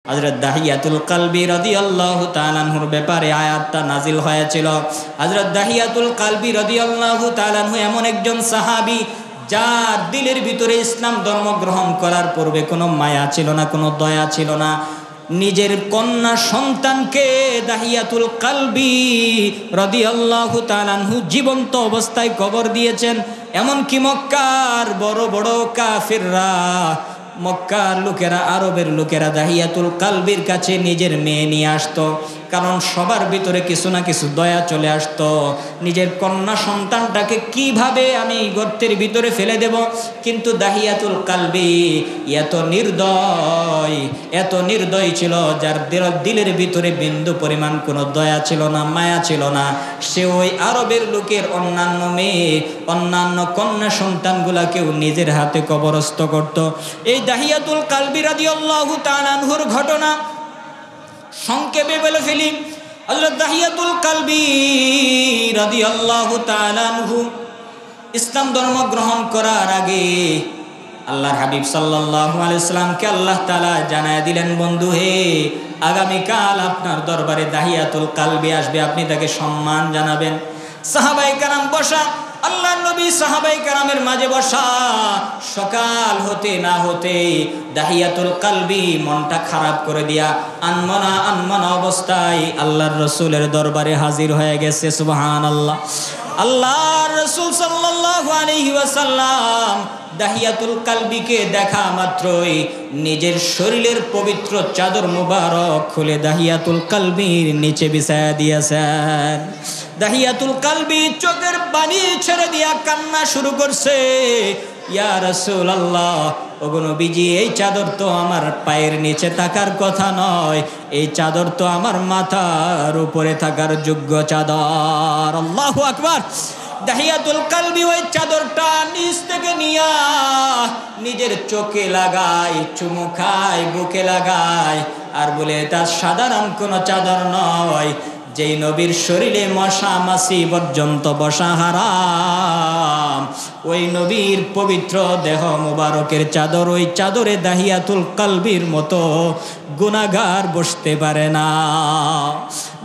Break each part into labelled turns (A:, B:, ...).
A: হযরত দাহিয়াতুল কালবি রাদিয়াল্লাহু তাআলা আনহুর ব্যাপারে আয়াতটা নাজিল হয়েছিল। হযরত দাহিয়াতুল কালবি রাদিয়াল্লাহু তাআলা আনহু এমন একজন সাহাবী যার দিলের ভিতরে ইসলাম ধর্ম গ্রহণ করার পূর্বে কোনো মায়া ছিল না, কোনো দয়া ছিল না। নিজের কন্যা সন্তানকে দাহিয়াতুল কালবি রাদিয়াল্লাহু তাআলা আনহু জীবন্ত অবস্থায় কবর দিয়েছেন। এমনকি মক্কার বড় বড় কাফিররা, মক্কার লোকেরা, আরবের লোকেরা দাহিয়াতুল কালবির কাছে নিজের মেয়ে নিয়ে আসতো, কারণ সবার ভিতরে কিছু না কিছু দয়া চলে আসতো। নিজের কন্যা সন্তানটাকে কিভাবে আমি গর্তের ভিতরে ফেলে দেব, কিন্তু দাহিয়াতুল কালবি এত নির্দয় ছিল, যার দিলের ভিতরে বিন্দু পরিমাণ কোনো দয়া ছিল না, মায়া ছিল না। সে ওই আরবের লোকের অন্যান্য মেয়ে, অন্যান্য কন্যা সন্তানগুলাকেও নিজের হাতে কবরস্থ করত। এই দাহিয়াতুল কালবি রাদিয়াল্লাহু তাআলা আনহুর ঘটনা সংক্ষেপে বলে ফেলি। হযরত দাহিয়াতুল কালবি রাদিয়াল্লাহু তাআলা আনহু ইসলাম ধর্ম গ্রহণ করার আগে আল্লাহর হাবিব সাল্লাল্লাহু আলাইহি সাল্লামকে আল্লাহ তাআলা জানায় দিলেন, বন্ধু হে, আগামীকাল আপনার দরবারে দাহিয়াতুল কালবি আসবে, আপনি তাকে সম্মান জানাবেন। সাহাবায়ে কেরাম বসা, আল্লাহর নবী সাহাবায়ে কেরামের মাঝে বসা। সকাল হতে না হতে দাহিয়াতুল কালবি মনটা খারাপ করে দিয়া আনমনা অবস্থায় আল্লাহর রাসূলের দরবারে হাজির হয়ে গেছে। সুবহানাল্লাহ। আল্লাহর রাসূল সাল্লাল্লাহু আলাইহি ওয়াসাল্লাম দাহিয়াতুল কালবিকে দেখা মাত্রই নিজের শরীরের পবিত্র চাদর মুবারক খুলে দাহিয়াতুল কালবির নিচে বিছায়া দিয়েছেন। দাহিয়াতুল কালবি চোখের পানি ছেড়ে দিয়া কান্না শুরু করছে। ইয়া রাসূলুল্লাহ, ওগো নবীজি, এই চাদর তো আমার পায়ের নিচে থাকার কথা নয়, এই চাদর তো আমার মাথার উপরে থাকার যোগ্য চাদর। আল্লাহু আকবার। দাহিয়াতুল কালবি ওই চাদরটা নিচ থেকে নিয়া নিজের চোখে লাগায়, চুমু খায়, বুকে লাগায়, আর বলে এটা সাধারণ কোনো চাদর নয়, যেই নবীর শরীরে মশা মাছি পর্যন্ত বসা হারাম, ওই নবীর পবিত্র দেহ মুবারকের চাদর, ওই চাদরে দাহিয়াতুল কালবির মতো গুনাহগার বসতে পারে না।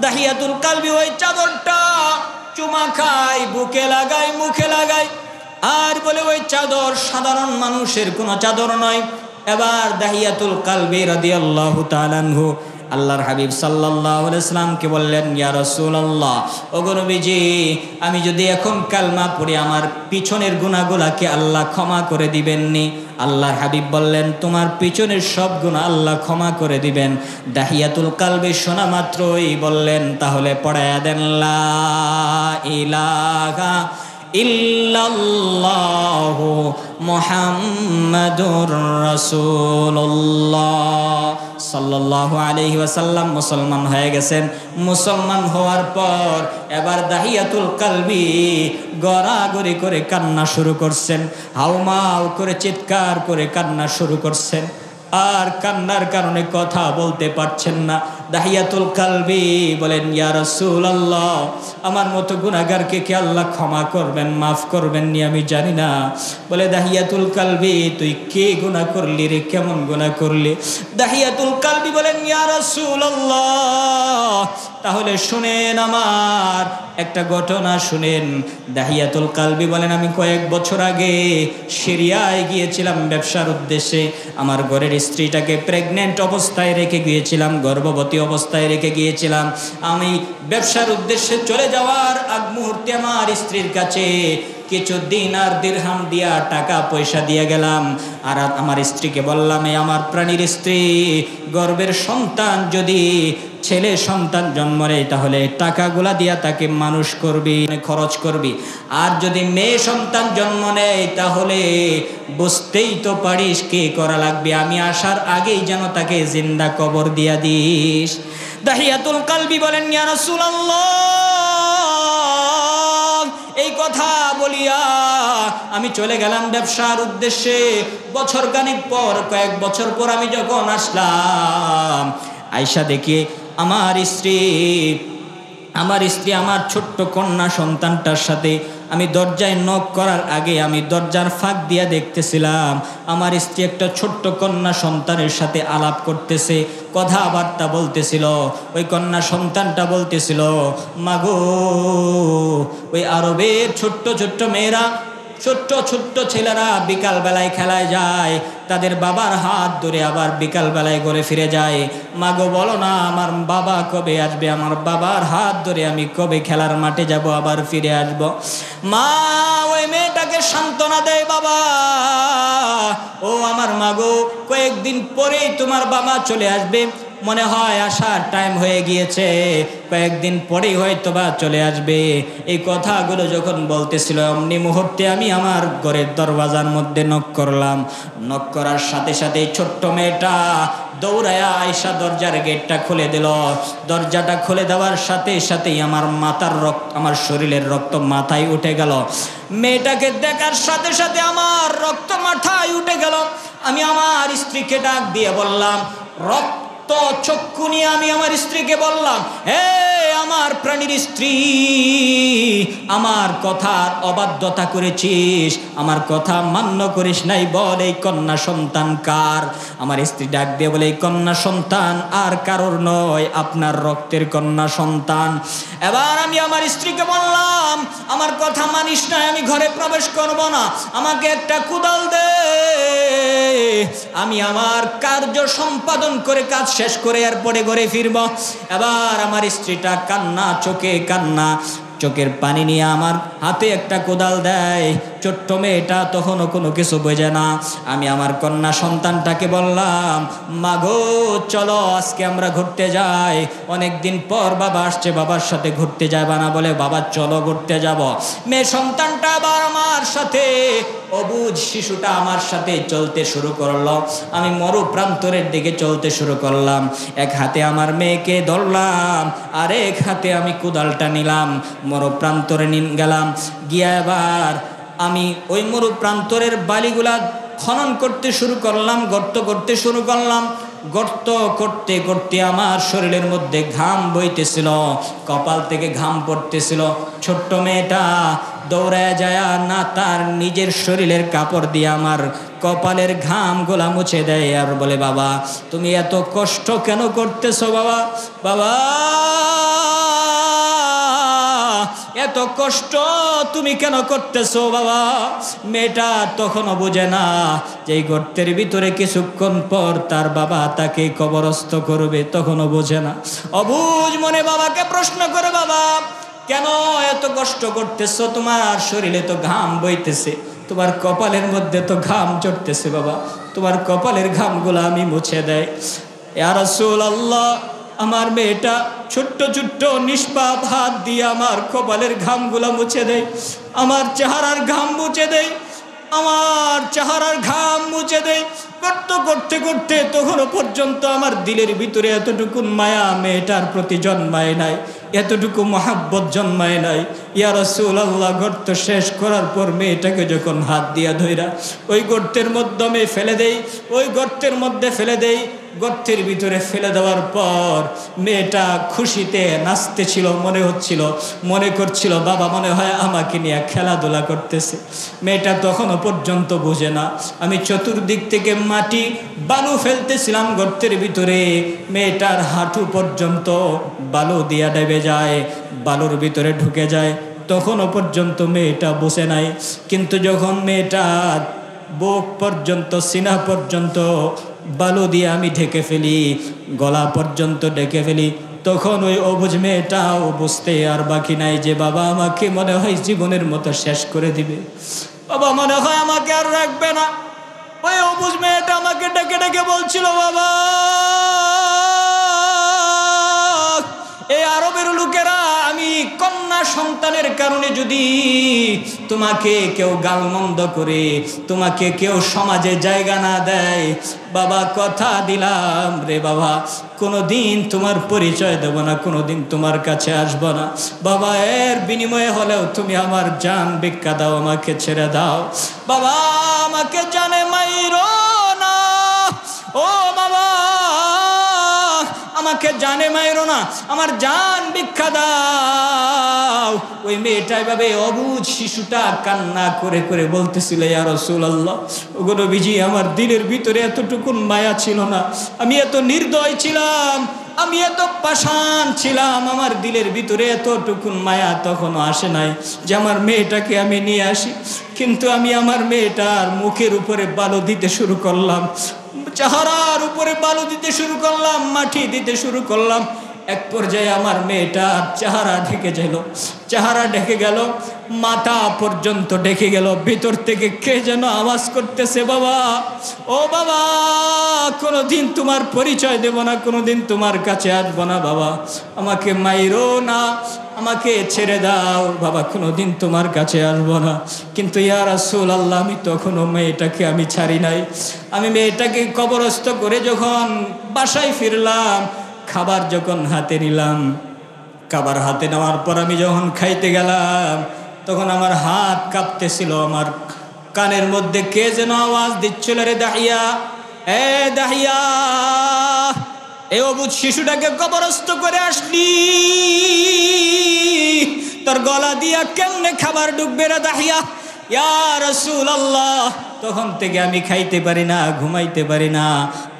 A: দাহিয়াতুল কালবি ওই চাদরটা চুমা খায়, বুকে লাগায়, মুখে লাগায়, আর বলে ওই চাদর সাধারণ মানুষের কোনো চাদর নয়। এবার দাহিয়াতুল কালবি রাদিয়াল্লাহু তাআলা আনহু আল্লাহর হাবিব সাল্লাল্লাহু আলাইহি সাল্লামকে বললেন, ইয়া রাসূলুল্লাহ, ওগো নবীজি, আমি যদি এখন কালমা পড়ি আমার পিছনের গুনাহগুলোকে আল্লাহ ক্ষমা করে দিবেননি? আল্লাহর হাবিব বললেন, তোমার পিছনের সব গুনাহ আল্লাহ ক্ষমা করে দিবেন। দাহিয়াতুল কালবি শোনা মাত্রই বললেন, তাহলে পড়ায়া দেন, লা ইলাহা ইল্লাল্লাহু মুহাম্মাদুর রাসূলুল্লাহ সাল্লাল্লাহু আলাইহি ওয়াসাল্লাম মুসলমান হয়ে গেছেন। মুসলমান হওয়ার পর এবার দাহিয়াতুল কালবি গড়াগড়ি করে কান্না শুরু করছেন, হাউমাউ করে চিৎকার করে কান্না শুরু করছেন, আর কান্নার কারণে কথা বলতে পারছেন না। দাহিয়াতুল কালবি বলেন, ইয়া রাসূলুল্লাহ, আমার মতো গুনাহগারকে কি আল্লাহ ক্ষমা করবেন, মাফ করবেন নি আমি জানি না। বলে, দাহিয়াতুল কালবি, তুই কে গুনাহ করলি রে, কেমন গুনাহ করলি? দাহিয়াতুল কালবি বলেন, ইয়া রাসূলুল্লাহ, তাহলে শুনেন আমার একটা ঘটনা শুনেন। দাহিয়াতুল কালবি বলেন, আমি কয়েক বছর আগে সিরিয়ায় গিয়েছিলাম ব্যবসার উদ্দেশ্যে। আমার ঘরের স্ত্রীটাকে প্রেগনেন্ট অবস্থায় রেখে গিয়েছিলাম, গর্ভবতী অবস্থায় রেখে গিয়েছিলাম। আমি ব্যবসার উদ্দেশ্যে চলে যাওয়ার আগ মুহূর্তে আমার স্ত্রীর কাছে কিছু দিনার দিরহাম দিয়া টাকা পয়সা দিয়ে গেলাম, আর আমার স্ত্রীকে বললাম, এই আমার প্রাণীর স্ত্রী, গর্ভের সন্তান যদি ছেলে সন্তান জন্ম নেয় তাহলে টাকাগুলা দিয়া তাকে মানুষ করবি, খরচ করবি, আর যদি মেয়ে সন্তান জন্ম নেয় তাহলে বুঝতেই তো পারিস কি করা লাগবে, আমি আসার আগেই যেন তাকে জিন্দা কবর দিয়া দিস। দাহিয়াতুল কালবি বলেন, ইয়া রাসূলুল্লাহ, এই কথা বলিয়া আমি চলে গেলাম ব্যবসার উদ্দেশ্যে। বছর খানিক পর, কয়েক বছর পর আমি যখন আসলাম, আয়েশা দেখি আমার স্ত্রী আমার ছোট্ট কন্যা সন্তানটার সাথে আমি দরজায় নক করার আগে আমি দরজার ফাঁক দিয়ে দেখতেছিলাম আমার স্ত্রী একটা ছোট্ট কন্যা সন্তানের সাথে আলাপ করতেছে, কথাবার্তা বলতেছিল। ওই কন্যা সন্তানটা বলতেছিল, মাগো ওই আরবের ছোট্ট ছোট্ট মেয়েরা, ছোট্ট ছোট্ট ছেলেরা বিকাল বেলায় খেলায় যায়, তাদের বাবার হাত ধরে আবার বিকাল বেলায় ঘরে ফিরে যায়। মাগো বলো না আমার বাবা কবে আসবে, আমার বাবার হাত ধরে আমি কবে খেলার মাঠে যাব, আবার ফিরে আসব। মা ওই মেয়েটাকে সান্ত্বনা দেয়, বাবা ও আমার মাগো কয়েকদিন পরেই তোমার বাবা চলে আসবে, মনে হয় আসার টাইম হয়ে গিয়েছে, কয়েকদিন পরেই হয়তো বা চলে আসবে। এই কথাগুলো যখন বলতেছিল অমনি মুহূর্তে আমি আমার ঘরের দরওয়াজার মধ্যে নক করলাম। নক করার সাথে সাথে ছোট্ট মেয়েটা দৌড়ায়া আয়সা দরজার গেটটা খুলে দিল। দরজাটা খুলে দেওয়ার সাথে সাথেই আমার মাথার রক্ত, আমার শরীরের রক্ত মাথায় উঠে গেল। মেয়েটাকে দেখার সাথে সাথে আমার রক্ত মাথায় উঠে গেল। আমি আমার স্ত্রীকে ডাক দিয়ে বললাম, তো চক্ষু নিয়ে আমি আমার স্ত্রীকে বললাম, হে আমার প্রাণীর স্ত্রী, আমার কথার অবাধ্যতা করেছিস, আমার কথা মান্য করিস নাই, বল এই কন্যা সন্তান কার? আমার স্ত্রী ডাক দিয়ে বলে, এই কন্যা সন্তান আর কারোর নয়, আপনার রক্তের কন্যা সন্তান। এবার আমি আমার স্ত্রীকে বললাম, আমার কথা মানিস না, আমি ঘরে প্রবেশ করব না, আমাকে একটা কুদাল দে, আমি আমার কার্য সম্পাদন করে কাজ শেষ করে এরপরে ঘরে ফিরব। এবার আমার স্ত্রীটা কান্না, চোখে কান্না, চোখের পানি নিয়ে আমার হাতে একটা কোদাল দেয়। ছোট্ট মেয়েটা তখনও কোনো কিছু বোঝে না। আমি আমার কন্যা সন্তানটাকে বললাম, মাগো চলো আজকে আমরা ঘুরতে যাই, অনেক দিন পর বাবা আসছে, বাবার সাথে ঘুরতে যাবা না? বলে, বাবা চলো ঘুরতে যাব। মেয়ে সন্তানটা আবার আমার সাথে, অবুঝ শিশুটা আমার সাথে চলতে শুরু করলো। আমি মরু প্রান্তরের দিকে চলতে শুরু করলাম। এক হাতে আমার মেয়েকে ধরলাম, আর এক হাতে আমি কোদালটা নিলাম, মরু প্রান্তরে গেলাম। গিয়া এবার আমি ওই মরু প্রান্তরের বালিগুলা খনন করতে শুরু করলাম, গর্ত করতে শুরু করলাম। গর্ত করতে করতে আমার শরীরের মধ্যে ঘাম বইতেছিল, কপাল থেকে ঘাম পড়তেছিল। ছোট্ট মেয়েটা দৌড়ায় যায় না তার নিজের শরীরের কাপড় দিয়ে আমার কপালের ঘাম গোলা মুছে দেয়, আর বলে, বাবা তুমি এত কষ্ট কেন করতেছো? বাবা বাবা এত কষ্ট তুমি কেন করতেছো বাবা? মেয়েটা তখনও বোঝে না যে এই গর্তের ভিতরে কিছুক্ষণ পর তার বাবা তাকে কবরস্থ করবে, তখনও বোঝে না। অবুঝ মনে বাবাকে প্রশ্ন করে, বাবা কেন এত কষ্ট করতেছো? তোমার শরীরে তো ঘাম বইতেছে, তোমার কপালের মধ্যে তো ঘাম চড়তেছে, বাবা তোমার কপালের ঘামগুলো আমি মুছে দেয়। ইয়া রাসূলুল্লাহ, আমার মেয়েটা ছোট্ট ছোট্ট নিষ্পাপ হাত দিয়ে আমার কপালের ঘামগুলো মুছে দেয়, আমার চেহারার ঘাম মুছে দেয়, আমার চেহারার ঘাম মুছে দেয়। করতে করতে করতে তখনও পর্যন্ত আমার দিলের ভিতরে এতটুকু মায়া মেয়েটার প্রতি জন্মায় নাই, এতটুকু মহাব্বত জন্মায় নাই। ইয়া রাসূলুল্লাহ, গর্ত শেষ করার পর মেয়েটাকে যখন হাত দিয়া ধইরা ওই গর্তের মাধ্যমে ফেলে দেই, ওই গর্তের মধ্যে ফেলে দেই, গর্তের ভিতরে ফেলে দেওয়ার পর মেয়েটা খুশিতে নাচতেছিল, মনে করছিল বাবা মনে হয় আমাকে নিয়ে খেলাধুলা করতেছে। মেয়েটা তখনও পর্যন্ত বোঝে না। আমি চতুর্দিক থেকে মাটি বালু ফেলতেছিলাম গর্তের ভিতরে, মেয়েটার হাঁটু পর্যন্ত বালু দিয়া ডেবে যায়, বালুর ভিতরে ঢুকে যায়। তখনও পর্যন্ত মেয়েটা বসে নাই, কিন্তু যখন মেয়েটার বুক পর্যন্ত, সিনা পর্যন্ত বালু দিয়ে আমি ঢেকে ফেলি, গলা পর্যন্ত ঢেকে ফেলি, তখন ওই অবুঝ মেয়েটাও বুঝতে আর বাকি নাই যে বাবা আমাকে মনে হয় জীবনের মতো শেষ করে দিবে, বাবা মনে হয় আমাকে আর রাখবে না। ওই অবুঝ মেয়েটা আমাকে ডেকে ডেকে বলছিল, বাবা এই আরবের লোকেরা আমি কন্যা সন্তানের কারণে যদি তোমাকে কেউ গালমন্দ করে, তোমাকে কেউ সমাজে জায়গা না দেয়, বাবা কথা দিলাম রে বাবা কোনোদিন তোমার পরিচয় দেব না, কোনোদিন তোমার কাছে আসবো না বাবা, এর বিনিময়ে হলেও তুমি আমার জান ভিক্ষা দাও, আমাকে ছেড়ে দাও বাবা, আমাকে জানে মাইরো না ও বাবা, আমাকে জানে মাইরো না, আমার জান ভিক্ষা দাও। ওই মেয়েটা এভাবে অবুঝ শিশুটা কান্না করে করে বলতেছিল, ইয়া রাসূলুল্লাহ, ওগো নবীজি, আমার দিলের ভিতরে এতটুকুন মায়া ছিল না, আমি এত নির্দয় ছিলাম, আমি এত পাষাণ ছিলাম, আমার দিলের ভিতরে এতটুকুন মায়া তখনও আসে নাই যে আমার মেয়েটাকে আমি নিয়ে আসি। কিন্তু আমি আমার মেয়েটার মুখের উপরে বালু দিতে শুরু করলাম, চেহারার উপরে বালু দিতে শুরু করলাম, মাটি দিতে শুরু করলাম। এক পর্যায়ে আমার মেয়েটার চেহারা ঢেকে গেল, চেহারা ঢেকে গেল, মাথা পর্যন্ত ঢেকে গেল। ভিতর থেকে কে যেন আওয়াজ করতেছে, বাবা, ও বাবা, কোনোদিন তোমার পরিচয় দেব না, কোনোদিন তোমার কাছে আসবো না, বাবা, আমাকে মাইরো না, আমাকে ছেড়ে দাও, বাবা, কোনোদিন তোমার কাছে আসবো না। কিন্তু ইয়া রাসূলুল্লাহ, আমি তখনও মেয়েটাকে আমি ছাড়ি নাই। আমি মেয়েটাকে কবরস্থ করে যখন বাসায় ফিরলাম, খাবার যখন হাতে নিলাম, খাবার হাতে নেওয়ার পর আমি যখন খাইতে গেলাম, তখন আমার হাত কাঁপতেছিল, আমার কানের মধ্যে কে যেন আওয়াজ দিচ্ছিল, রে দাহিয়া, এ দাহিয়া, এ অবুঝ শিশুটাকে কবরস্থ করে আসলি, তোর গলা দিয়া কেমনে খাবার ঢুকবে রে দাহিয়া? ইয়া রাসূলুল্লাহ, তখন থেকে আমি খাইতে পারি না, ঘুমাইতে পারি না।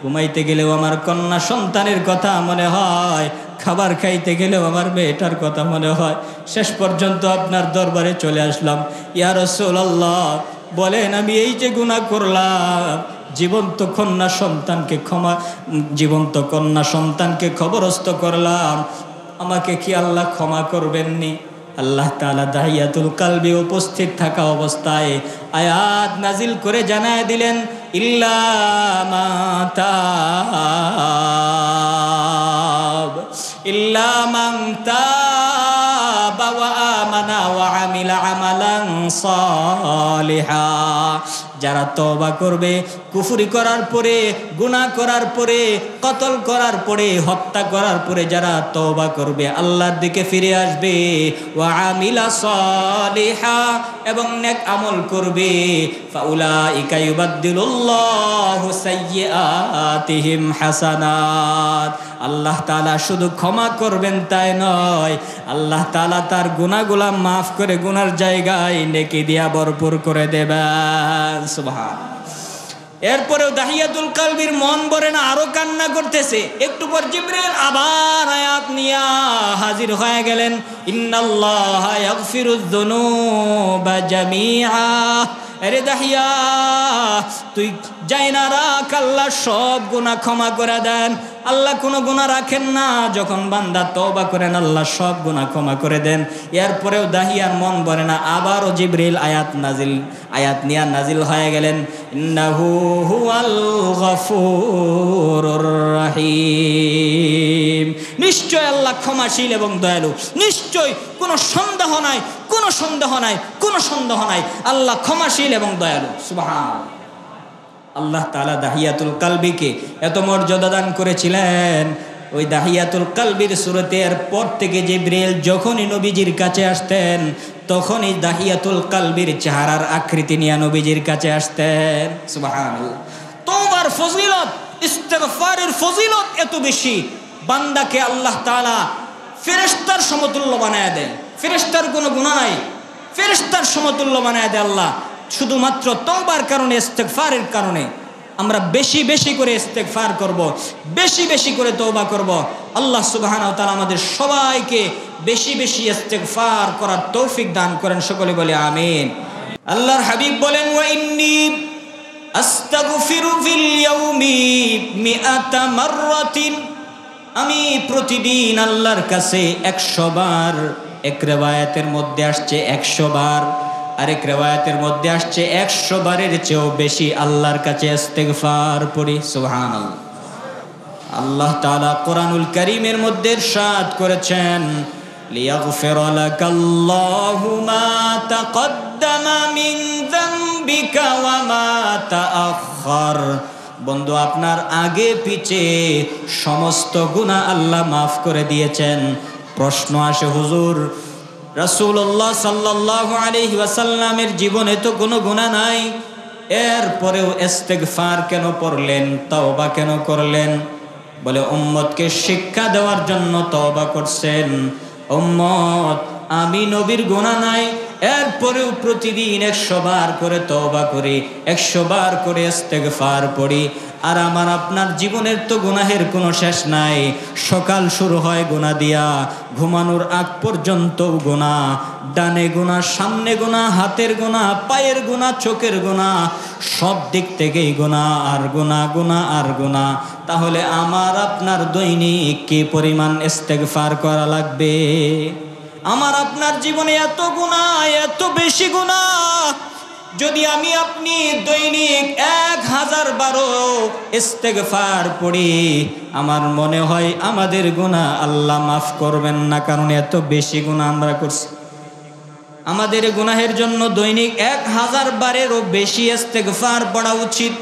A: ঘুমাইতে গেলেও আমার কন্যা সন্তানের কথা মনে হয়, খাবার খাইতে গেলেও আমার মেয়েটার কথা মনে হয়। শেষ পর্যন্ত আপনার দরবারে চলে আসলাম। ইয়া রাসূলুল্লাহ, বলেন, আমি এই যে গুনাহ করলাম, জীবন্ত কন্যা সন্তানকে খবরস্থ করলাম, আমাকে কি আল্লাহ ক্ষমা করবেননি? আল্লাহ তাআলা দাহিয়াতুল কালবি উপস্থিত থাকা অবস্থায় আয়াত নাজিল করে জানায় দিলেন, ইল্লা মা তাব, ইল্লা মান তাবা ওয়া আমানা ওয়া আমিলা আমালান সালিহা। যারা তওবা করবে, কুফরি করার পরে, গুনাহ করার পরে, কতল করার পরে, হত্যা করার পরে যারা তওবা করবে, আল্লাহর দিকে ফিরে আসবে, ওয়া আমিলা সালিহা, এবং নেক আমল করবে, ফাউলাইকা ইউবাদদিলুল্লাহু সাইয়্যাতিহিম হাসানাত। আল্লাহ তাআলা শুধু ক্ষমা করবেন তাই নয়, আল্লাহ তাআলা তার গুনাহগুলো মাফ করে গুনার জায়গায় নেকি দিয়া ভরপুর করে দেবেন। সুবহানাল্লাহ। এরপরেও দাহিয়াতুল কালবির মন ভরে না, আরো কান্না করতেছে। একটু পর জিবরিল আবার আয়াত নিয়া হাজির হয়ে গেলেন, ইন্নাল্লাহা ইয়াগফিরুয যুনুবা জামিআ। আরে দাহিয়া, তুই যাই না রাখ, আল্লাহ সব গুনাহ ক্ষমা করে দেন। আল্লাহ কোনো গুনাহ রাখেন না, যখন বান্দা তওবা করেন আল্লাহ সব গুনাহ ক্ষমা করে দেন। এরপরেও দাহিয়ার মন ভরে না, আবারও জিবরিল আয়াত নিয়া নাজিল হয়ে গেলেন, ইন্নাহু হুয়াল গফুরুর রহিম। নিশ্চয় আল্লাহ ক্ষমাশীল এবং দয়ালু, নিশ্চয় কোনো সন্দেহ নাই, কোনো সন্দেহ নাই, কোনো সন্দেহ নাই, আল্লাহ ক্ষমাশীল এবং দয়ালু। সুবহানাল্লাহ। আল্লাহ তাআলা দাহিয়াতুল কালবিকে এত মর্যাদা দান করেছিলেন। ওই দাহিয়াতুল কালবির সূরতের পর থেকে জিবরিল যখনই নবীজির কাছে আসতেন, তখনই দাহিয়াতুল কালবির চেহারার আকৃতি নিয়ে নবীজির কাছে আসতেন। সুবহানাল্লাহ। তওবার ফজিলত, ইস্তিগফারের ফজিলত এত বেশি, বান্দাকে আল্লাহ তাআলা ফেরেশতার সমতুল্য বানায় দেন। ফেরেশতার কোনো গুনাহ নাই, ফেরেশতার সমতুল্য বানায় দেয় আল্লাহ। শুধুমাত্র তওবার কারণে, ইস্তিগফারের কারণে আমরা বেশি বেশি করে ইস্তিগফার করব, বেশি বেশি করে তওবা করব। আল্লাহ সুবহানাহু ওয়া তাআলা আমাদের সবাইকে বেশি বেশি ইস্তিগফার করার তৌফিক দান করেন। সকলে বলে আমিন। আল্লাহর হাবিব বলেন, ওয়া ইন্নী আস্তাগফিরু ফিল ইয়াউমি মিআতা মাররাতিন। আমি প্রতিদিন আল্লাহর কাছে 100 বার, এক রিওয়ায়াতের মধ্যে আসছে 100 বার, আরেক রিওয়ায়াতের মধ্যে আসছে 100 বারের চেয়েও বেশি আল্লাহর কাছে ইস্তিগফার পড়ি। সুবহানাল্লাহ। আল্লাহ তাআলা কোরআনুল কারীমের মধ্যে ইরশাদ করেছেন, লিয়াগফিরা লাকাল্লাহু মা তাকদ্দামা মিন যামবিকা ওয়া মা তাআখার। বন্ধু, আপনার আগে পিছে সমস্ত গুনাহ আল্লাহ মাফ করে দিয়েছেন। প্রশ্ন আসে, হুজুর, রাসূলুল্লাহ সাল্লাল্লাহু আলাইহি ওয়াসাল্লামের জীবনে তো কোনো গুনাহ নাই, এরপরেও ইস্তিগফার কেন পড়লেন, তওবা কেন করলেন? বলে উম্মতকে শিক্ষা দেওয়ার জন্য তওবা করছেন। উম্মত, আমি নবীর গুনাহ নাই, এরপরেও প্রতিদিন 100 বার করে তওবা করি, 100 বার করে ইস্তেগফার পড়ি। আর আমার আপনার জীবনের তো গুনাহের কোনো শেষ নাই। সকাল শুরু হয় গুনাহ দিয়া, ঘুমানোর আগ পর্যন্ত গুনাহ। ডানে গুনাহ, সামনে গুনাহ, হাতের গুনাহ, পায়ের গুনাহ, চোখের গুনাহ, সব দিক থেকেই গুনাহ আর গুনাহ, গুনাহ আর গুনাহ। তাহলে আমার আপনার দৈনিক কি পরিমাণ ইস্তেগফার করা লাগবে? আমার আপনার জীবনে এত গুনাহ, এত বেশি গুনাহ, যদি আমি আপনি দৈনিক 1000 বারও ইস্তেগফার পড়ি, আমার মনে হয় আমাদের গুনাহ আল্লাহ মাফ করবেন না, কারণ এত বেশি গুনাহ আমরা করছি। আমাদের গুনাহের জন্য দৈনিক 1000 বারেরও বেশি ইস্তেগফার পড়া উচিত,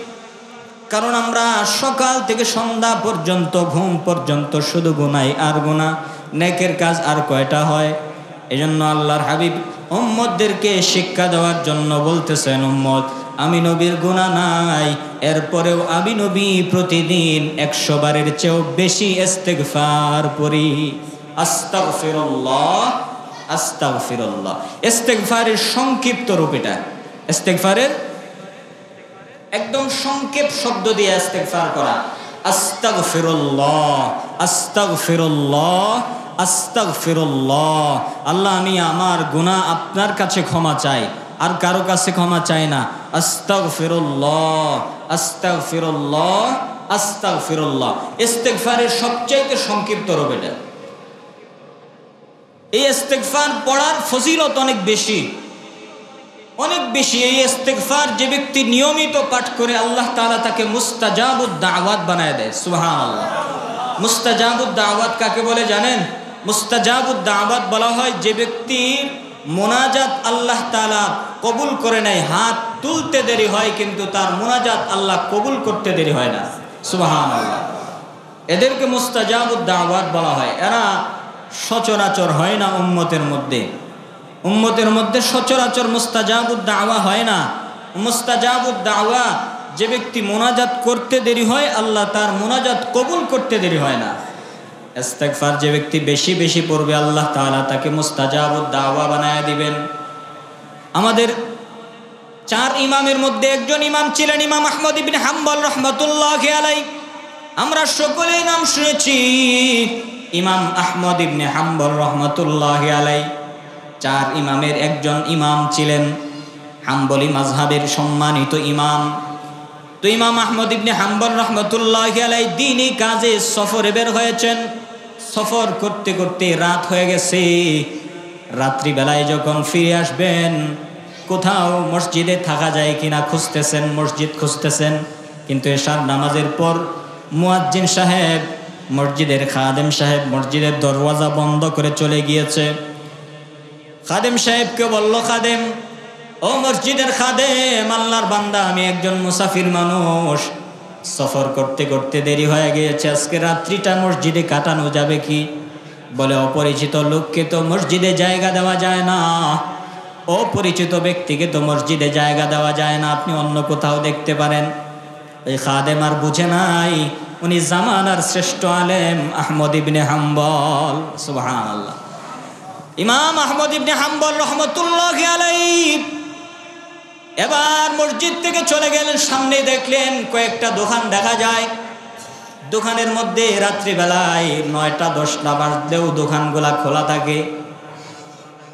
A: কারণ আমরা সকাল থেকে সন্ধ্যা পর্যন্ত, ঘুম পর্যন্ত শুধু গুনাহ আর গুনাহ। নেকের কাজ আর কয়টা হয়? এজন্য আল্লাহর হাবিব উম্মতদেরকে শিক্ষা দেওয়ার জন্য বলতেছেন, উম্মত, আমি নবীর গুনাহ নাই, এরপরেও আমি নবী প্রতিদিন 100 বারের চেয়েও বেশি ইস্তেগফার পড়ি। আস্তাগফিরুল্লাহ, আস্তাগফিরুল্লাহ। ইস্তেগফারের সংক্ষিপ্ত রূপ এটা। ইস্তেগফারের একদম সংক্ষেপ শব্দ দিয়ে ইস্তেগফার করা। আস্তাগফিরুল্লাহ, আস্তাগফিরুল্লাহ, আস্তাগফিরুল্লাহ। আল্লাহ, আমি আমার গুনাহ আপনার কাছে ক্ষমা চাই, আর কারো কাছে ক্ষমা চাই না। আস্তাগফিরুল্লাহ, আস্তাগফিরুল্লাহ, আস্তাগফিরুল্লাহ। ইস্তেগফারের সবচাইতে সংক্ষিপ্ত রূপ এটা। এই ইস্তেগফার পড়ার ফজিলত অনেক বেশি, অনেক বেশি। এই ইস্তেগফার যে ব্যক্তি নিয়মিত পাঠ করে, আল্লাহ তাআলা তাকে মুস্তাজাবুদ দাওয়াত বানায় দেয়। সুবহানাল্লাহ। মুস্তাজাবুদ দাওয়াত কাকে বলে জানেন? মুস্তাজাবুদ দাওয়াত বলা হয় যে ব্যক্তির মোনাজাত আল্লাহ তাআলা কবুল করে নেয়। হাত তুলতে দেরি হয়, কিন্তু তার মোনাজাত আল্লাহ কবুল করতে দেরি হয় না। সুবহানাল্লাহ। এদেরকে মুস্তাজাবুদ দাওয়াত বলা হয়। এরা সচরাচর হয় না উম্মতের মধ্যে। উম্মতের মধ্যে সচরাচর মুস্তাজাবুদ দাওয়া হয় না। মুস্তাজাবুদ দাওয়া যে ব্যক্তি মোনাজাত করতে দেরি হয়, আল্লাহ তার মোনাজাত কবুল করতে দেরি হয় না। ইস্তেগফার যে ব্যক্তি বেশি বেশি পড়বে, আল্লাহ তাআলা তাকে মুস্তাজাবুদ দাওয়া বানায় দিবেন। আমাদের 4 ইমামের মধ্যে একজন ইমাম ছিলেন ইমাম আহমদ ইবনে হাম্বল রাহমাতুল্লাহি আলাইহি। আমরা সকলেই নাম শুনেছি ইমাম আহমদ ইবনে হাম্বল রাহমাতুল্লাহি আলাইহি। 4 ইমামের একজন ইমাম ছিলেন, হাম্বলি মাযহাবের সম্মানিত ইমাম। তো ইমাম আহমদ ইবনে হাম্বল রাহমাতুল্লাহি আলাইহি দ্বীনি কাজে সফরে বের হয়েছেন। সফর করতে করতে রাত হয়ে গেছে। রাত্রিবেলায় যখন ফিরে আসবেন, কোথাও মসজিদে থাকা যায় কিনা খুঁজতেছেন, মসজিদ খুঁজতেছেন। কিন্তু এশার নামাজের পর মুয়াজ্জিন সাহেব, মসজিদের খাদেম সাহেব মসজিদের দরওয়াজা বন্ধ করে চলে গিয়েছে। খাদেম সাহেবকে বলল, খাদেম, ও মসজিদের খাদেম, আল্লাহর বান্দা, আমি একজন মুসাফির মানুষ, সফর করতে করতে দেরি হয়ে গিয়েছে, আজকে রাত্রিটা মসজিদে কাটানো যাবে কি? বলে, অপরিচিত লোককে তো মসজিদে জায়গা দেওয়া যায় না, অপরিচিত ব্যক্তিকে তো মসজিদে জায়গা দেওয়া যায় না, আপনি অন্য কোথাও দেখতে পারেন। ওই খাদেম আর বুঝে নাই উনি জামানার শ্রেষ্ঠ আলেম আহমদ ইবনে হাম্বল। সুবহানাল্লাহ। ইমাম আহমদ ইবনে হাম্বল রাহমাতুল্লাহি আলাইহি এবার মসজিদ থেকে চলে গেলেন। সামনে দেখলেন কয়েকটা দোকান দেখা যায়। দোকানের মধ্যে রাত্রিবেলায় 9টা 10টা বাজলেও দোকানগুলা খোলা থাকে।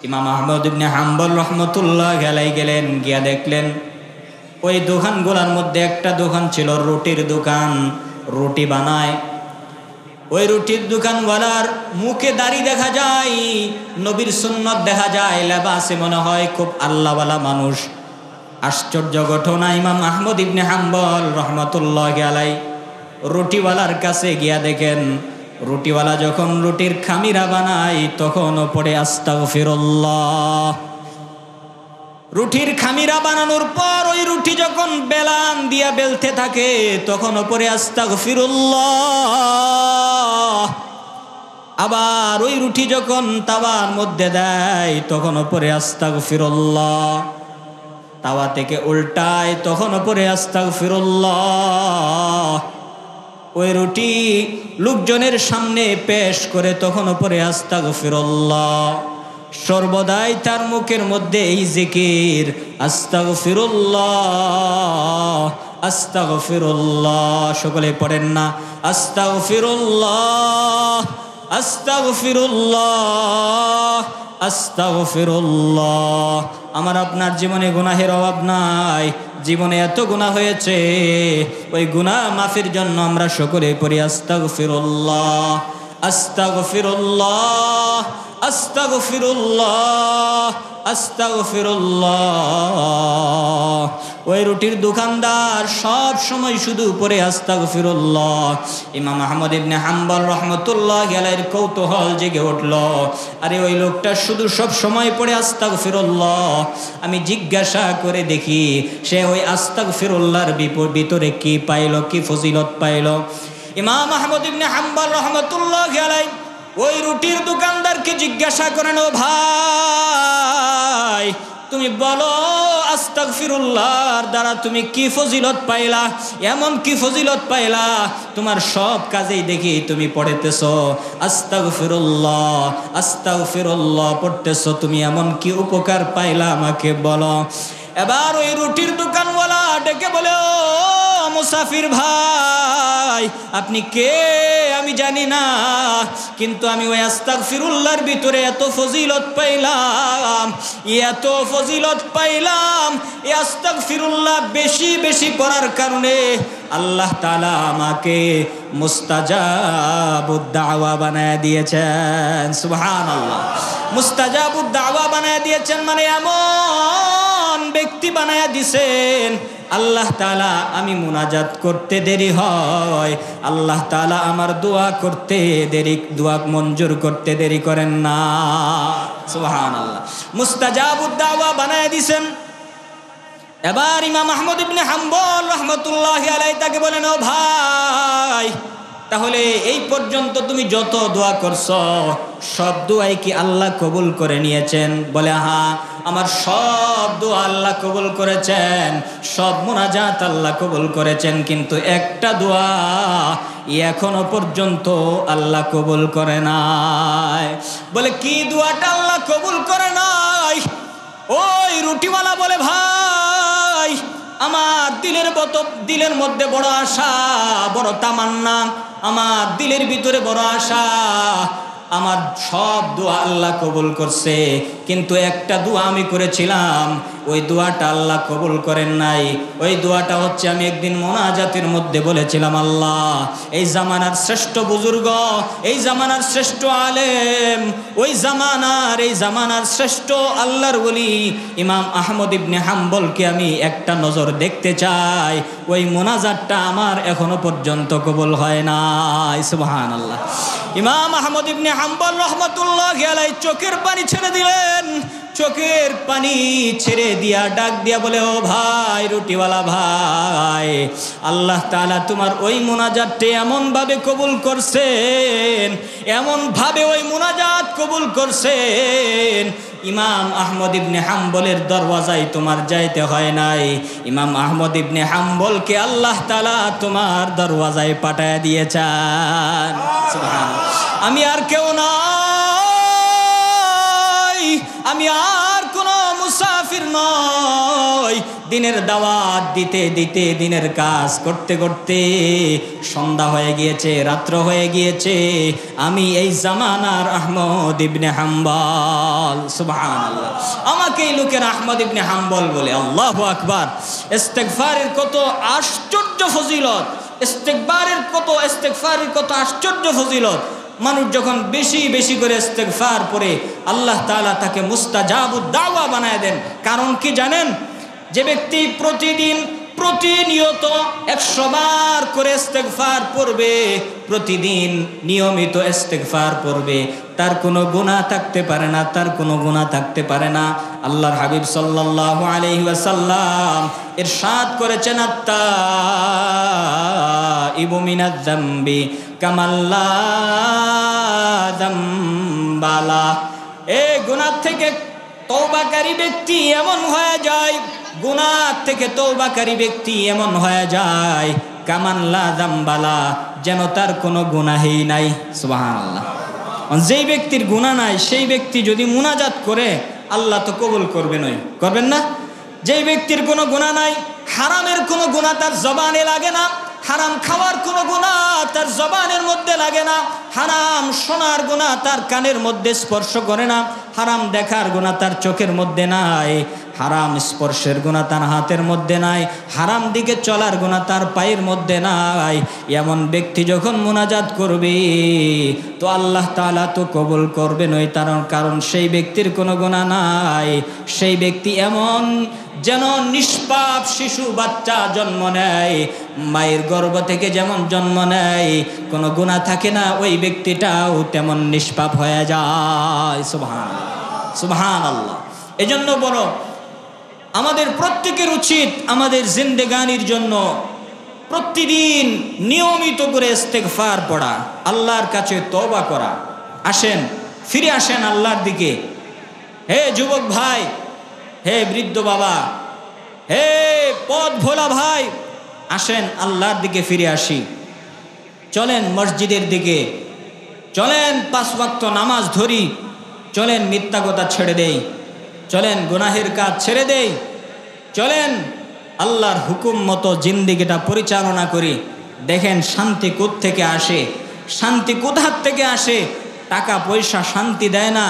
A: ইমাম আহমদ ইবনে হাম্বল রাহমাতুল্লাহি আলাইহি গেলেন, গিয়া দেখলেন ওই দোকানগুলোর মধ্যে একটা দোকান ছিল রুটির দোকান, রুটি বানায়। ওই রুটির দোকানওয়ালার মুখে দাড়ি দেখা যায়, নবীর সুন্নত দেখা যায়, লেবাসে মনে হয় খুব আল্লাহওয়ালা মানুষ। আশ্চর্য ঘটনা, ইমাম আহমদ ইবনে হাম্বল রাহমাতুল্লাহি আলাইহি রুটিওয়ালার কাছে গিয়া দেখেন, রুটিওয়ালা যখন রুটির খামিরা বানায় তখনও পড়ে আস্তাগফিরুল্লাহ। রুটির খামিরা বানানোর পর ওই রুটি যখন বেলান দিয়া বেলতে থাকে তখনও পড়ে আস্তাগফিরুল্লাহ। আবার ওই রুটি যখন তাওয়ার মধ্যে দেয় তখনও পড়ে আস্তাগফিরুল্লাহ। তাওয়া থেকে উল্টায় তখনও পড়ে আস্তাগফিরুল্লাহ। ওই রুটি লোকজনের সামনে পেশ করে তখনও পরে আস্তাগফিরুল্লাহ। সর্বদাই তার মুখের মধ্যে এই জিকির, আস্তাগফিরুল্লাহ আস্তাগফিরুল্লাহ। সকলে পড়েন না, আস্তাগফিরুল্লাহ আস্তাগফিরুল্লাহ আস্তাগফিরুল্লাহ। আমার আপনার জীবনে গুনাহের অভাব নাই, জীবনে এত গুনাহ হয়েছে, ওই গুনাহ মাফির জন্য আমরা সকলে পড়ি আস্তাগফিরুল্লাহ আস্তাগফিরুল্লাহ আস্তাগফিরুল্লাহ আস্তাগফিরুল্লাহ। ওই রুটির দোকানদার সব সময় শুধু পড়ে আস্তাগফিরুল্লাহ। ইমাম আহমদ ইবনে হাম্বল রাহমাতুল্লাহি আলাইহির কৌতূহল জেগে উঠল, আরে ওই লোকটা শুধু সব সময় পড়ে আস্তাগফিরুল্লাহ, আমি জিজ্ঞাসা করে দেখি সে ওই আস্তাগফিরুল্লাহর ভিতরে কি পাইল, কি ফজিলত পাইল। ইমাম আহমদ ইবনে হাম্বল রাহমাতুল্লাহি আলাইহি ওই রুটির দোকানদারকে জিজ্ঞাসা করেন, ও ভাই তুমি বলো আস্তাগফিরুল্লাহর দ্বারা তুমি কি ফজিলত পাইলা, এমন কি ফজিলত পাইলা, তোমার সব কাজেই দেখি তুমি পড়তেছো আস্তাগফিরুল্লাহ আস্তাগফিরুল্লাহ পড়তেছো, তুমি এমন কি উপকার পাইলা আমাকে বলো। এবার ওই রুটির দোকানওয়ালা ডেকে বলে, ও মুসাফির ভাই আপনি কে আমি জানি না, কিন্তু আমি ওই আস্তাগফিরুল্লাহর ভিতরে এত ফজিলত পাইলাম, এত ফজিলত পাইলাম, এই আস্তাগফিরুল্লাহ বেশি বেশি পড়ার কারণে আল্লাহ তাআলা আমাকে মুস্তাজাবুদ দাওয়া বানায় দিয়েছেন। সুবহানাল্লাহ। মুস্তাজাবুদ দাওয়া বানায় দিয়েছেন মানে এমন ব্যক্তি বানায় দিয়েছেন আল্লাহ তাআলা, আমি মুনাজাত করতে দেরি হয়, আল্লাহ তাআলা আমার দোয়া করতে দেরি, দোয়া মঞ্জুর করতে দেরি করেন না। সুবহানাল্লাহ। মুস্তাজাবুদ দাওয়া বানায় দিয়েছেন। এবার ইমাম আহমদ ইবনে হাম্বল রাহমাতুল্লাহি আলাইহি তাকে বলেন, ও ভাই তাহলে এই পর্যন্ত তুমি যত দোয়া করছো সব দোয়াই কি আল্লাহ কবুল করে নিয়েছেন? বলে হ্যাঁ, আমার সব দোয়া আল্লাহ কবুল করেছেন, সব মুনাজাত আল্লাহ কবুল করেছেন, কিন্তু একটা দোয়া এখনো পর্যন্ত আল্লাহ কবুল করে নাই। বলে কি দোয়াটা আল্লাহ কবুল করে নাই? ওই রুটিওয়ালা বলে, ভাই আমার দিলের মধ্যে বড় আশা, বড় তামান্না, আমার দিলের ভিতরে বড় আশা, আমার সব দোয়া আল্লাহ কবুল করছে, কিন্তু একটা দোয়া আমি করেছিলাম, ওই দোয়াটা আল্লাহ কবুল করেন নাই। ওই দোয়াটা হচ্ছে আমি একদিন মোনাজাতের মধ্যে বলেছিলাম, আল্লাহ এই জামানার শ্রেষ্ঠ বুজুর্গ, এই জামানার শ্রেষ্ঠ আলেম, ওই জামানার শ্রেষ্ঠ আল্লাহর ওলি ইমাম আহমদ ইবনে হাম্বলকে আমি একটা নজর দেখতে চাই, ওই মোনাজাতটা আমার এখনো পর্যন্ত কবুল হয় নাই। সুবহানাল্লাহ। ইমাম আহমদ ইবনে হাম্বল রাহমাতুল্লাহি আলাইহি চোখের পানি ছেড়ে দিলেন, চোখের পানি ছেড়ে দিয়া ডাক দিয়া বলে, ও ভাই রুটিওয়ালা ভাই, আল্লাহ তাআলা তোমার ওই মুনাজাতটা এমন ভাবে কবুল করছেন, এমন ভাবে ওই মুনাজাত কবুল করছেন, ইমাম আহমদ ইবনে হাম্বলের দরওয়াজায় তোমার যাইতে হয় নাই, ইমাম আহমদ ইবনে হাম্বলকে আল্লাহ তাআলা তোমার দরওয়াজায় পাঠায় দিয়েছেন। সুবহানাল্লাহ। আমি আর কেউ না, আমি আর কোন মুসাফির নই, দিনের দাওয়াত দিতে দিতে, দিনের কাজ করতে করতে সন্ধ্যা হয়ে গিয়েছে, রাত্র হয়ে গিয়েছে, আমি এই জামানার আহমদ ইবনে হাম্বল। সুবহানাল্লাহ। আমাকে এই লোকের আহমদ ইবনে হাম্বল বলে। আল্লাহু আকবার। ইস্তেগফারের কত আশ্চর্য ফজিলত, ইস্তেগফারের কত আশ্চর্য ফজিলত। মানুষ যখন বেশি বেশি করে ইস্তেগফার পড়ে আল্লাহ তাআলা তাকে মুস্তাজাবুদ দাওয়া বানায় দেন। কারণ কি জানেন? যে ব্যক্তি প্রতিনিয়ত 100 বার করে ইস্তেগফার পড়বে, প্রতিদিন নিয়মিত ইস্তেগফার পড়বে, তার কোনো গুনাহ থাকতে পারে না, তার কোনো গুনাহ থাকতে পারে না। আল্লাহর হাবিব সাল্লাল্লাহু আলাইহি ওয়াসাল্লাম ইরশাদ করেছেন, আত-তাইবু মিনাজ যামবি কামাল্লা যামবালা। এই গুনাহ থেকে তওবাকারী ব্যক্তি এমন হয়ে যায়, গুনাহ থেকে তওবাকারী ব্যক্তি এমন হয়ে যায়, কামান লা যামবালা, যেন তার কোনো গুনাহই নাই। সুবহানাল্লাহ। যেই ব্যক্তির গুনাহ নাই সেই ব্যক্তি যদি মুনাজাত করে আল্লাহ তো কবুল করবেনই, করবেন না? যেই ব্যক্তির কোনো গুনাহ নাই, হারামের কোনো গুনাহ তার জবানে লাগে না, হারাম খাওয়ার কোনো গুনাহ তার জবানের মধ্যে লাগে না, হারাম শোনার গুনাহ তার কানের মধ্যে স্পর্শ করে না, হারাম দেখার গুনাহ তার চোখের মধ্যে নাই, হারাম স্পর্শের গুনাহ তার হাতের মধ্যে নাই, হারাম দিকে চলার গুনাহ তার পায়ের মধ্যে নাই, এমন ব্যক্তি যখন মুনাজাত করবে তো আল্লাহ তাআলা তো কবুল করবেনই। তার কারণ সেই ব্যক্তির কোনো গুনাহ নাই। সেই ব্যক্তি এমন যেন নিষ্পাপ শিশু বাচ্চা জন্ম নেয়, মায়ের গর্ভ থেকে যেমন জন্ম নেয়, কোনো গুনাহ থাকে না, ওই ব্যক্তিটাও তেমন নিষ্পাপ হয়ে যায়। সুবহানাল্লাহ, সুবহানাল্লাহ। এজন্য বলো আমাদের প্রত্যেকের উচিত আমাদের জিন্দেগানির জন্য প্রতিদিন নিয়মিত করে ইস্তেগফার পড়া, আল্লাহর কাছে তওবা করা। আসেন, ফিরে আসেন আল্লাহর দিকে। হে যুবক ভাই, হে বৃদ্ধ বাবা, হে পথ ভোলা ভাই, আসেন আল্লাহর দিকে ফিরে আসি। চলেন মসজিদের দিকে, চলেন 5 ওয়াক্ত নামাজ ধরি, চলেন মিথ্যা কথা ছেড়ে দেই, চলেন গুনাহের কাজ ছেড়ে দেই, চলেন আল্লাহর হুকুম মতো জিন্দেগিটা পরিচালনা করি। দেখেন শান্তি কোত্থেকে আসে, শান্তি কোথার থেকে আসে। টাকা পয়সা শান্তি দেয় না,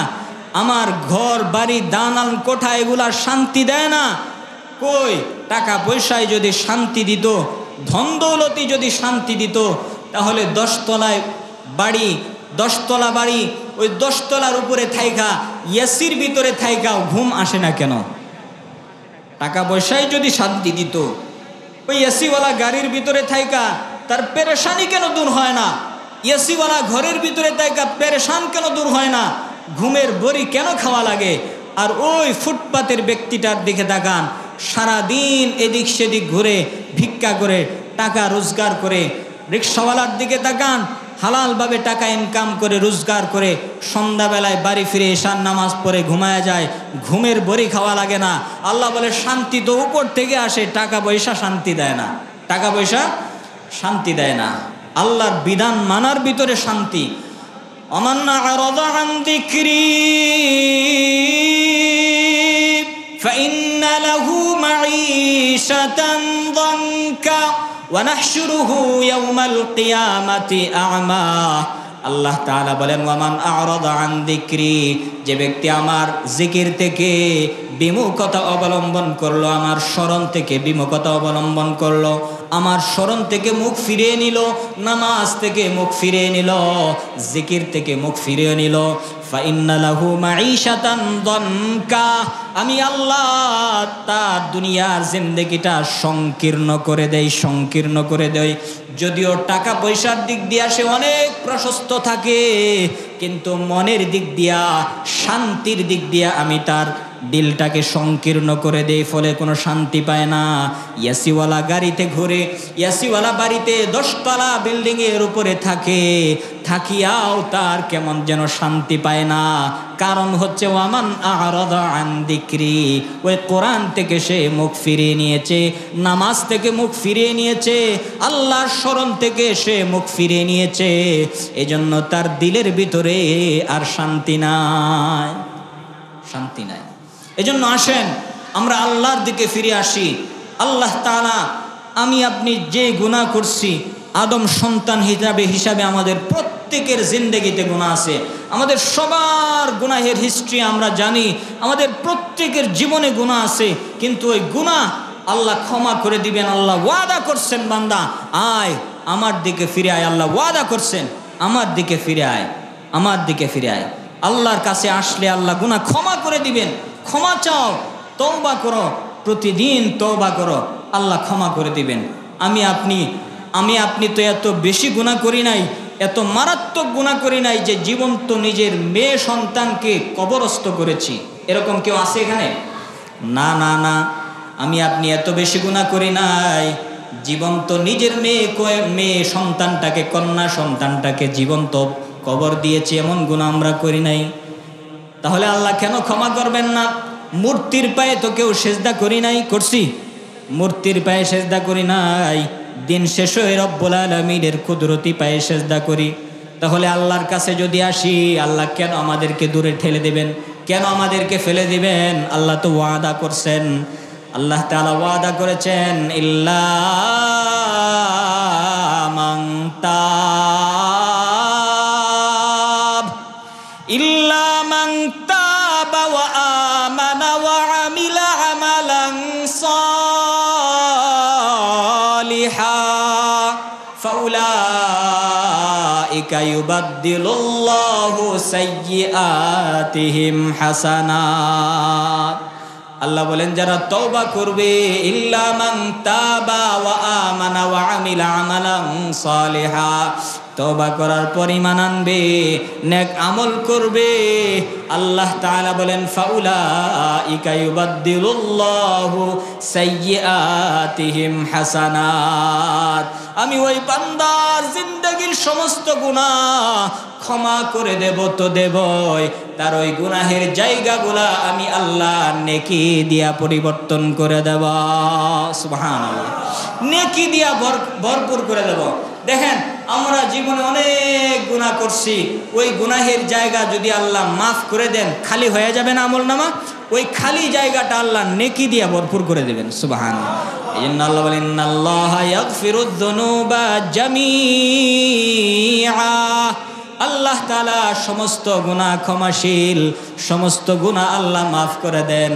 A: আমার ঘর বাড়ি দালান কোঠা এগুলা শান্তি দেয় না। কই, টাকা পয়সায় যদি শান্তি দিত, ধন দৌলতি যদি শান্তি দিত, তাহলে 10 তলায় বাড়ি, 10 তলা বাড়ি, ওই 10 তলার উপরে থাইকা এসির ভিতরে থাইকাও ঘুম আসে না কেন? টাকা পয়সায় যদি শান্তি দিত, ওই এসিওয়ালা গাড়ির ভিতরে থাইকা তার পেরেশানি কেন দূর হয় না? এসিওয়ালা ঘরের ভিতরে থাইকা পেরেশান কেন দূর হয় না? ঘুমের বড়ি কেন খাওয়া লাগে? আর ওই ফুটপাতের ব্যক্তিটার দিকে তাকান, সারাদিন এদিক সেদিক ঘুরে ভিক্ষা করে টাকা রোজগার করে। রিক্সাওয়ালার দিকে তাকান, হালালভাবে টাকা ইনকাম করে রোজগার করে সন্ধ্যাবেলায় বাড়ি ফিরে এশার নামাজ পড়ে ঘুমায়া যায়, ঘুমের বড়ি খাওয়া লাগে না। আল্লাহ বলে শান্তি তো উপর থেকে আসে, টাকা পয়সা শান্তি দেয় না, টাকা পয়সা শান্তি দেয় না। আল্লাহর বিধান মানার ভিতরে শান্তি। ومن أعرض عن ذكري فإن له معيشة ضنكا ونحشره يوم القيامة أعمى। আল্লাহ তাআলা বলেন ওয়ামান আ'রাদা আন যিকরি, যে ব্যক্তি আমার জিকির থেকে বিমুখতা অবলম্বন করলো, আমার স্মরণ থেকে বিমুখতা অবলম্বন করলো, আমার স্মরণ থেকে মুখ ফিরিয়ে নিল, নামাজ থেকে মুখ ফিরিয়ে নিল, জিকির থেকে মুখ ফিরিয়ে নিল, ফাইন্না লাহু মাঈশাতান দানকা, আমি আল্লাহ তার দুনিয়ার জিন্দেগিটা সংকীর্ণ করে দেই, সংকীর্ণ করে দেই। যদিও টাকা পয়সার দিক দিয়া সে অনেক প্রশস্ত থাকে, কিন্তু মনের দিক দিয়া, শান্তির দিক দিয়া আমি তার দিলটাকে সংকীর্ণ করে দেই, ফলে কোনো শান্তি পায় না। এসিওয়ালা গাড়িতে ঘুরে, এসিওয়ালা বাড়িতে 10 তলা বিল্ডিংয়ের উপরে থাকে, থাকিয়াও তার কেমন যেন শান্তি পায় না। কারণ হচ্ছে ওয়ামান আ'রাদা আন যিকরি, ওই কোরআন থেকে সে মুখ ফিরিয়ে নিয়েছে, নামাজ থেকে মুখ ফিরিয়ে নিয়েছে, আল্লাহর স্মরণ থেকে সে মুখ ফিরিয়ে নিয়েছে। এজন্য তার দিলের ভিতরে আর শান্তি নাই, শান্তি নাই। এজন্য আসেন আমরা আল্লাহর দিকে ফিরে আসি। আল্লাহ তাআলা, আমি আপনি যে গুনাহ করছি, আদম সন্তান হিসাবে আমাদের প্রত্যেকের জিন্দেগিতে গুনাহ আছে। আমাদের সবার গুনাহের হিস্ট্রি আমরা জানি, আমাদের প্রত্যেকের জীবনে গুনাহ আছে, কিন্তু ওই গুনাহ আল্লাহ ক্ষমা করে দিবেন। আল্লাহ ওয়াদা করছেন, বান্দা আয় আমার দিকে ফিরে আয়। আল্লাহ ওয়াদা করছেন, আমার দিকে ফিরে আয়, আমার দিকে ফিরে আয়। আল্লাহর কাছে আসলে আল্লাহ গুনাহ ক্ষমা করে দিবেন। ক্ষমা চাও, তওবা করো, প্রতিদিন তওবা করো, আল্লাহ ক্ষমা করে দিবেন। আমি আপনি তো এত বেশি গুনাহ করি নাই, এত মারাত্মক গুনাহ করি নাই যে জীবন্ত নিজের মেয়ে সন্তানকে কবরস্থ করেছি। এরকম কেউ আছে এখানে? না না না, আমি আপনি এত বেশি গুনাহ করি নাই। জীবন্ত নিজের মেয়ে সন্তানটাকে, কন্যা সন্তানটাকে জীবন্ত কবর দিয়েছি, এমন গুনাহ আমরা করি নাই। তাহলে আল্লাহ কেন ক্ষমা করবেন না? মূর্তির পায়ে তো কেউ সেজদা করি নাই, করছি? মূর্তির পায়ে সেজদা করি নাই, দিন শেষ হয়ে রব্বুল আলামিনের কুদরতি পায়ে সেজদা করি, তাহলে আল্লাহর কাছে যদি আসি, আল্লাহ কেন আমাদেরকে দূরে ঠেলে দিবেন? কেন আমাদেরকে ফেলে দিবেন? আল্লাহ তো ওয়াদা করছেন, আল্লাহ তাআলা ওয়াদা করেছেন, ইল্লা মান তাব, ইল্লা মান তাবা ওয়া আমানা ওয়া আমিলা আমালান সালিহা ফাউলাইকা ইউবাদদিলুল্লাহু সাইয়্যাতিহিম হাসানাত। আল্লাহ বলেন যারা তওবা করবে, ইল্লা মান তাবা ওয়া আমানা ওয়া আমিলা আমালান সালিহা, তওবা করার পর ঈমান আনবে, নেক আমল করবে, আল্লাহ তাআলা বলেন ফাউলাইকা ইউবাদদিলুল্লাহু সাইয়্যাতিহিম হাসানাত, আমি ওই বান্দার জিন্দেগীর সমস্ত গুনাহ ক্ষমা করে দেব তো দেবই, তার ওই গুনাহের জায়গাগুলা আমি আল্লাহ নেকি দিয়া পরিবর্তন করে দেব। সুবহানাল্লাহ, নেকি দিয়া ভরপুর করে দেব। দেখেন আমরা জীবনে অনেক গুনাহ করছি, ওই গুনাহের জায়গা যদি আল্লাহ মাফ করে দেন, খালি হয়ে যাবে না আমলনামা? ওই খালি জায়গাটা আল্লাহ নেকি দিয়া ভরপুর করে দেবেন। সুবহানাল্লাহ। এইজন্য আল্লাহ বলেন, ইন্নাল্লাহা ইয়াগফিরুয যুনুবা জামিআ, আল্লাহ তাআলা সমস্ত গুনাহ ক্ষমাশীল, সমস্ত গুনাহ আল্লাহ মাফ করে দেন।